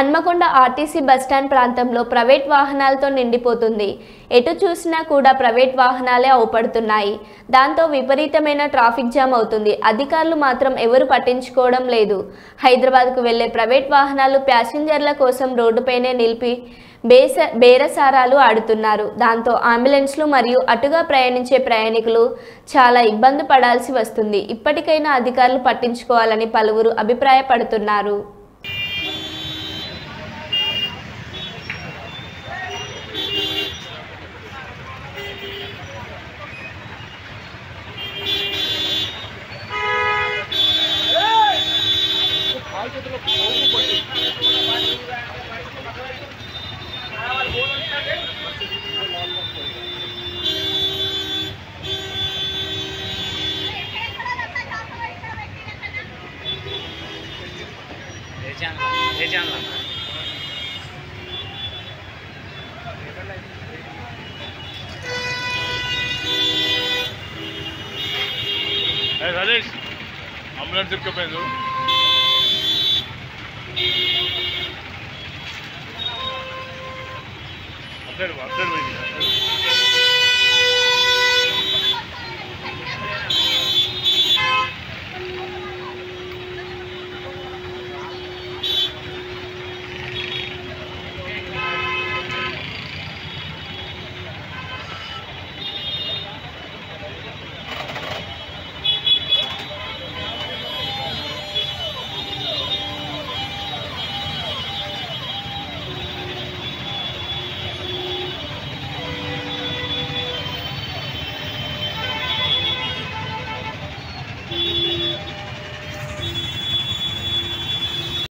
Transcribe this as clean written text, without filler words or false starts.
Hanamkonda RTC bus stand ప్రాంతంలో private వాహనాలతో నిండిపోతుంది. ఎటు చూసినా కూడా ప్రైవేట్ వాహనాలే అవుపడుతున్నాయి. దాంతో విపరీతమైన ట్రాఫిక్ జామ్ అవుతుంది. అధికారులు మాత్రం ఎవరు పట్టించుకోవడం లేదు. హైదరాబాద్కు వెళ్లే ప్రైవేట్ వాహనాలు ప్యాసింజర్ల కోసం రోడ్డుపైనే నిలిపి బేరసారాలు ఆడుతున్నారు. దాంతో అంబులెన్స్లు మరియు అటుగా ప్రయాణించే ప్రయాణికులు చాలా ఇబ్బంది పడాల్సి వస్తుంది. ఇప్పటికైనా అధికారులు పట్టించుకోవాలని పలువురు అభిప్రాయపడుతున్నారు. राजेश एंबुलेंस इरकपोయింది అప్డేట్ పోయింది